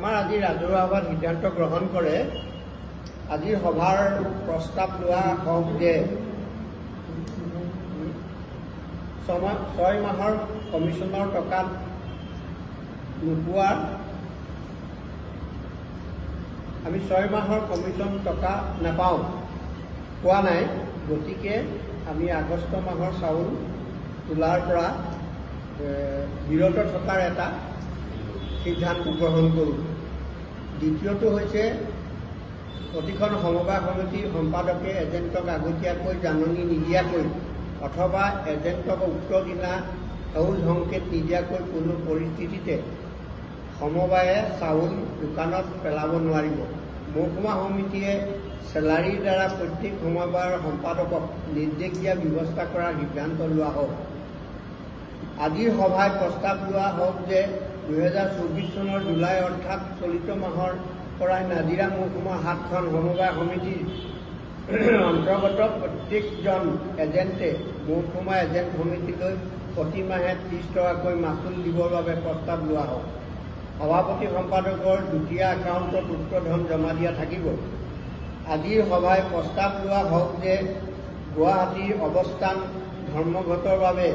আমাৰ আজি ৰাজহুৱা সভাত সিদ্ধান্ত গ্ৰহণ কৰে। আজিৰ সভাৰ প্ৰস্তাৱ লোৱা হওক যে 6 মাহৰ কমিশ্যনৰ টকা নোপোৱা, আমি 6 মাহৰ কমিশ্যন টকা নাপাওঁ, পোৱা নাই। গতিকে আমি আগষ্ট মাহৰ চাউল তোলাৰ পৰা বিৰত থকাৰ এটা সিদ্ধান্ত গ্ৰহণ কৰোঁ। দ্বিতীয়টো হৈছে প্ৰতিখন সমবায় সমিতিৰ সম্পাদকে এজেণ্টক আগতীয়াকৈ জাননী নিদিয়াকৈ অথবা এজেণ্টক উক্ত দিনা সেউজ সংকেত নিদিয়াকৈ কোনো পৰিস্থিতিতে সমবায়ে চাউল দোকানত পেলাব নোৱাৰিব। মহকুমা সমিতিয়ে চেলাৰীৰ দ্বাৰা প্ৰত্যেক সমবায়ৰ সম্পাদকক নিৰ্দেশ দিয়া ব্যৱস্থা কৰাৰ সিদ্ধান্ত লোৱা হওক। আজিৰ সভাত প্ৰস্তাৱ লোৱা হওক যে 2024 চনৰ জুলাই অৰ্থাৎ চলিত মাহৰ পৰাই নাজিৰা মহকুমা 7খন সমবায় সমিতিৰ অন্তৰ্গত প্ৰত্যেকজন এজেণ্টে মহকুমা এজেণ্ট সমিতিলৈ প্ৰতি মাহে 30 টকাকৈ মাচুল দিবৰ বাবে প্ৰস্তাৱ লোৱা হওক। সভাপতি সম্পাদকৰ দুখীয়া একাউণ্টত উক্ত ধন জমা দিয়া থাকিব। আজিৰ সভাই প্ৰস্তাৱ লোৱা হওক যে গুৱাহাটীৰ অৱস্থান ধৰ্মঘটৰ বাবে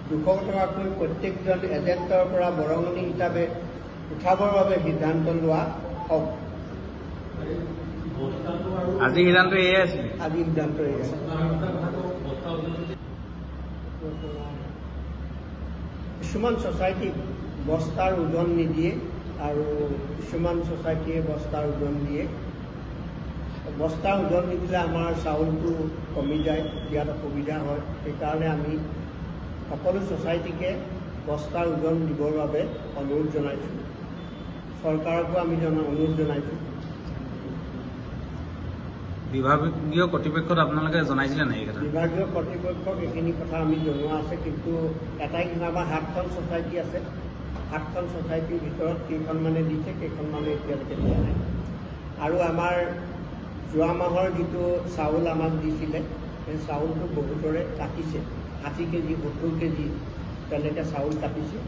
200 টকাকৈ প্ৰত্যেকজন এজেণ্টৰ পৰা বৰঙণি হিচাপে উঠাবৰ বাবে সিদ্ধান্ত লোৱা হওক। আজি সিদ্ধান্ত এয়াই আছিল। আজি সিদ্ধান্ত এয়াই। কিছুমান ছ'চাইটিক বস্তাৰ ওজন নিদিয়ে আৰু কিছুমান ছ'চাইটিয়ে বস্তাৰ ওজন দিয়ে। বস্তাৰ ওজন নিদিলে আমাৰ চাউলটো কমি যায়, দিয়াত অসুবিধা হয়। সেইকাৰণে আমি সকলো ছ'চাইটিকে বস্তাৰ ওজন দিবৰ বাবে অনুৰোধ জনাইছোঁ। চৰকাৰকো আমি অনুৰোধ জনাইছোঁ। বিভাগীয় কৰ্তৃপক্ষত আপোনালোকে জনাইছিলে নাই এই কথা? বিভাগীয় কৰ্তৃপক্ষক এইখিনি কথা আমি জনোৱা আছে, কিন্তু এটাই কিন্তু আমাৰ 7খন ছ'চাইটি আছে। 7খন ছ'চাইটিৰ ভিতৰত কেইখনমানে দিছে, কেইখনমানে এতিয়ালৈকে দিয়া নাই। আৰু আমাৰ যোৱা মাহৰ যিটো চাউল আমাক দিছিলে, সেই চাউলটো বহুতৰে কাটিছে। 60 কেজি 70 কেজি তেনেকৈ চাউল কাটিছে।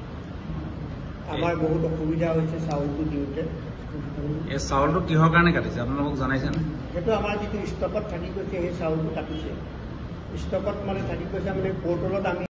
আমাৰ বহুত অসুবিধা হৈছে চাউলটো দিওঁতে। এই চাউলটো কিহৰ কাৰণে কাটিছে আপোনালোকক জনাইছে নে? সেইটো আমাৰ যিটো ষ্টকত থাকি গৈছে সেই চাউলটো কাটিছে। ষ্টকত মানে থাকি গৈছে, মানে পৰ্টেলত আমি